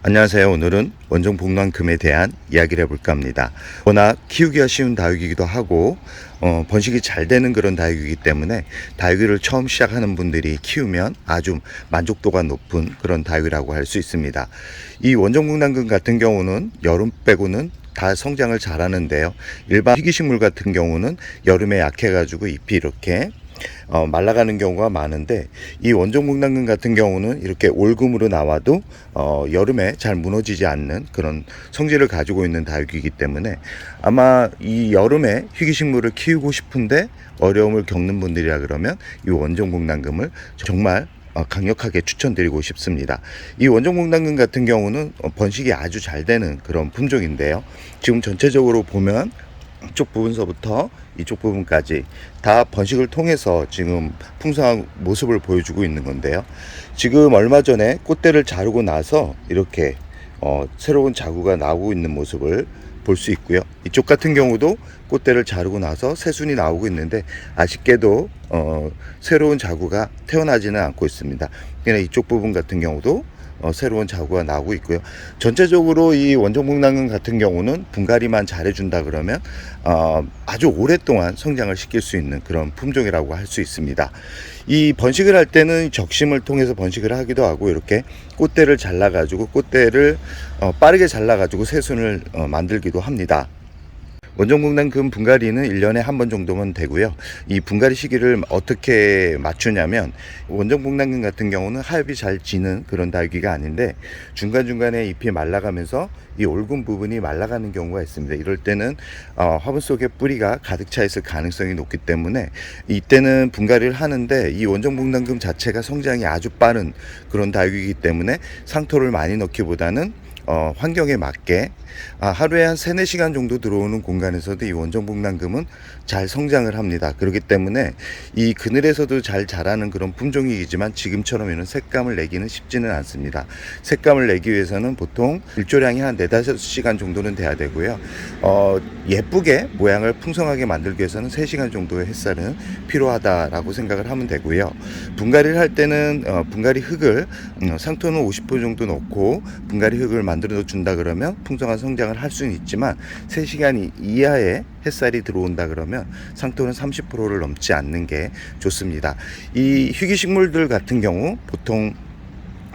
안녕하세요. 오늘은 원종복랑금에 대한 이야기를 해볼까 합니다. 워낙 키우기가 쉬운 다육이기도 하고 번식이 잘 되는 그런 다육이기 때문에 다육이를 처음 시작하는 분들이 키우면 아주 만족도가 높은 그런 다육이라고 할 수 있습니다. 이 원종복랑금 같은 경우는 여름 빼고는 다 성장을 잘 하는데요. 일반 희귀식물 같은 경우는 여름에 약해가지고 잎이 이렇게 말라가는 경우가 많은데, 이 원종복랑금 같은 경우는 이렇게 올금으로 나와도 여름에 잘 무너지지 않는 그런 성질을 가지고 있는 다육이기 때문에 아마 이 여름에 희귀식물을 키우고 싶은데 어려움을 겪는 분들이라 그러면 이 원종복랑금을 정말 강력하게 추천드리고 싶습니다. 이 원종복랑금 같은 경우는 번식이 아주 잘 되는 그런 품종인데요. 지금 전체적으로 보면 이쪽 부분서부터 이쪽 부분까지 다 번식을 통해서 지금 풍성한 모습을 보여주고 있는 건데요. 지금 얼마 전에 꽃대를 자르고 나서 이렇게 새로운 자구가 나오고 있는 모습을 볼 수 있고요. 이쪽 같은 경우도 꽃대를 자르고 나서 새순이 나오고 있는데 아쉽게도 새로운 자구가 태어나지는 않고 있습니다. 그냥 이쪽 부분 같은 경우도 새로운 자구가 나오고 있고요. 전체적으로 이 원종복랑금 같은 경우는 분갈이만 잘해준다 그러면 아주 오랫동안 성장을 시킬 수 있는 그런 품종이라고 할 수 있습니다. 이 번식을 할 때는 적심을 통해서 번식을 하기도 하고, 이렇게 꽃대를 잘라가지고 꽃대를 빠르게 잘라가지고 새순을 만들기도 합니다. 원종복랑금 분갈이는 1년에 한 번 정도면 되고요. 이 분갈이 시기를 어떻게 맞추냐면, 원종복랑금 같은 경우는 하엽이 잘 지는 그런 다육이가 아닌데 중간중간에 잎이 말라가면서 이 올금 부분이 말라가는 경우가 있습니다. 이럴 때는 화분 속에 뿌리가 가득 차 있을 가능성이 높기 때문에 이때는 분갈이를 하는데, 이 원종복랑금 자체가 성장이 아주 빠른 그런 다육이기 때문에 상토를 많이 넣기보다는 환경에 맞게 하루에 한 3-4시간 정도 들어오는 공간에서도 이 원종복랑금은 잘 성장을 합니다. 그렇기 때문에 이 그늘에서도 잘 자라는 그런 품종이지만 지금처럼 이런 색감을 내기는 쉽지는 않습니다. 색감을 내기 위해서는 보통 일조량이 한 4-5시간 정도는 돼야 되고요. 예쁘게 모양을 풍성하게 만들기 위해서는 3시간 정도의 햇살은 필요하다라고 생각을 하면 되고요. 분갈이를 할 때는 분갈이 흙을 상토는 50% 정도 넣고 분갈이 흙을 만들어 준다 그러면 풍성한 성장을 할 수는 있지만 3시간 이하의 햇살이 들어온다 그러면 상토는 30%를 넘지 않는 게 좋습니다. 이 희귀식물들 같은 경우 보통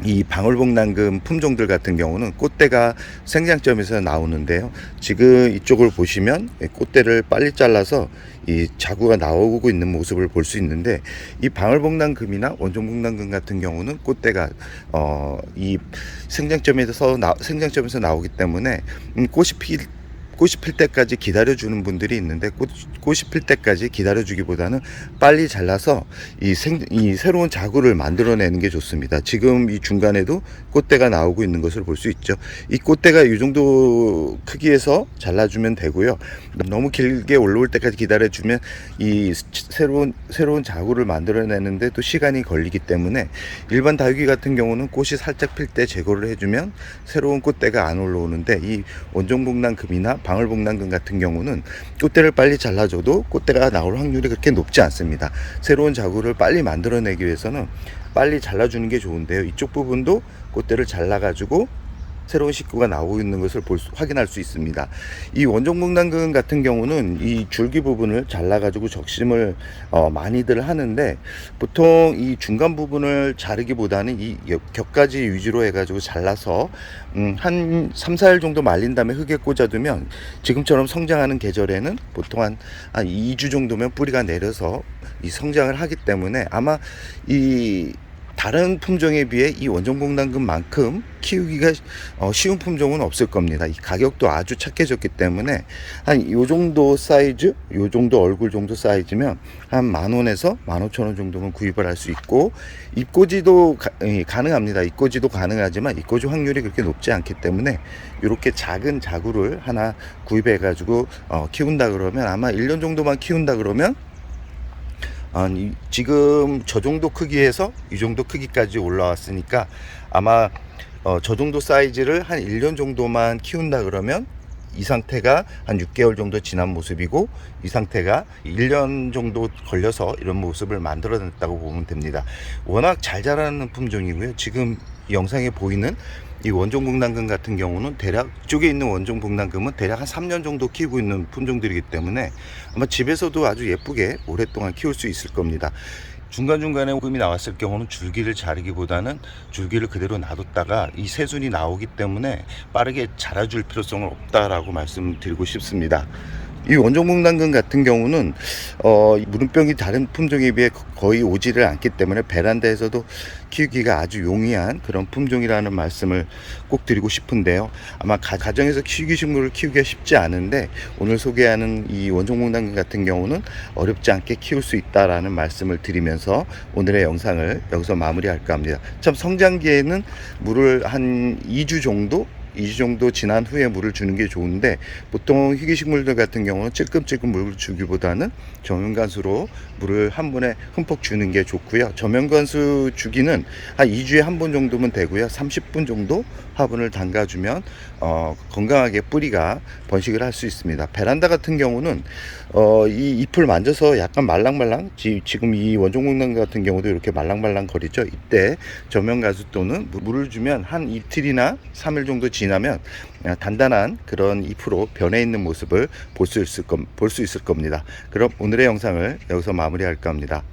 이 방울복랑금 품종들 같은 경우는 꽃대가 생장점에서 나오는데요. 지금 이쪽을 보시면 꽃대를 빨리 잘라서 이 자구가 나오고 있는 모습을 볼 수 있는데, 이 방울복랑금이나 원종복랑금 같은 경우는 꽃대가 이 생장점에서 나오기 때문에 꽃이 필 때까지 기다려주는 분들이 있는데, 꽃이 필 때까지 기다려주기보다는 빨리 잘라서 이 새로운 자구를 만들어내는 게 좋습니다. 지금 이 중간에도 꽃대가 나오고 있는 것을 볼 수 있죠. 이 꽃대가 이 정도 크기에서 잘라주면 되고요. 너무 길게 올라올 때까지 기다려주면 이 새로운 자구를 만들어내는데 또 시간이 걸리기 때문에 일반 다육이 같은 경우는 꽃이 살짝 필 때 제거를 해주면 새로운 꽃대가 안 올라오는데, 이 원종복랑금이나 방울복랑금 같은 경우는 꽃대를 빨리 잘라줘도 꽃대가 나올 확률이 그렇게 높지 않습니다. 새로운 자구를 빨리 만들어내기 위해서는 빨리 잘라주는 게 좋은데요. 이쪽 부분도 꽃대를 잘라가지고 새로운 식구가 나오고 있는 것을 확인할 수 있습니다. 이 원종복랑금 같은 경우는 이 줄기 부분을 잘라가지고 적심을 많이들 하는데, 보통 이 중간 부분을 자르기보다는 이 격가지 위주로 해가지고 잘라서 한 3-4일 정도 말린 다음에 흙에 꽂아두면 지금처럼 성장하는 계절에는 보통 한 2주 정도면 뿌리가 내려서 이 성장을 하기 때문에 아마 이 다른 품종에 비해 이 원종복랑금만큼 키우기가 쉬운 품종은 없을 겁니다. 이 가격도 아주 착해졌기 때문에 한 요 정도 사이즈, 요 정도 얼굴 정도 사이즈면 한 10,000원에서 15,000원 정도면 구입을 할 수 있고, 입고지도 가능합니다. 입고지도 가능하지만 입고지 확률이 그렇게 높지 않기 때문에 이렇게 작은 자구를 하나 구입해 가지고 키운다 그러면 아마 1년 정도만 키운다 그러면 지금 저 정도 크기에서 이 정도 크기까지 올라왔으니까 아마 저 정도 사이즈를 한 1년 정도만 키운다 그러면 이 상태가 한 6개월 정도 지난 모습이고, 이 상태가 1년 정도 걸려서 이런 모습을 만들어냈다고 보면 됩니다. 워낙 잘 자라는 품종이고요. 지금 영상에 보이는 이 원종북남금 같은 경우는 대략 이쪽에 있는 원종북남금은 대략 한 3년 정도 키우고 있는 품종들이기 때문에 아마 집에서도 아주 예쁘게 오랫동안 키울 수 있을 겁니다. 중간중간에 금이 나왔을 경우는 줄기를 자르기보다는 줄기를 그대로 놔뒀다가 이 새순이 나오기 때문에 빠르게 자라줄 필요성은 없다라고 말씀드리고 싶습니다. 이 원종북남금 같은 경우는 무름병이 다른 품종에 비해 거의 오지를 않기 때문에 베란다에서도 키우기가 아주 용이한 그런 품종이라는 말씀을 꼭 드리고 싶은데요. 아마 가정에서 키우기식물을 키우기가 쉽지 않은데 오늘 소개하는 이 원종북남금 같은 경우는 어렵지 않게 키울 수 있다라는 말씀을 드리면서 오늘의 영상을 여기서 마무리할까 합니다. 참 성장기에는 물을 한 2주 정도 지난 후에 물을 주는 게 좋은데, 보통 희귀식물들 같은 경우는 찔끔찔끔 물을 주기보다는 저면관수로 물을 한 번에 흠뻑 주는 게 좋고요. 저면관수 주기는 한 2주에 한 번 정도면 되고요. 30분 정도 화분을 담가주면 건강하게 뿌리가 번식을 할 수 있습니다. 베란다 같은 경우는 이 잎을 만져서 약간 말랑말랑, 지금 이 원종북남금 같은 경우도 이렇게 말랑말랑 거리죠. 이때 저면가수 또는 물을 주면 한 이틀이나 3일 정도 지나면 단단한 그런 잎으로 변해 있는 모습을 볼 수 있을 겁니다. 그럼 오늘의 영상을 여기서 마무리할까 합니다.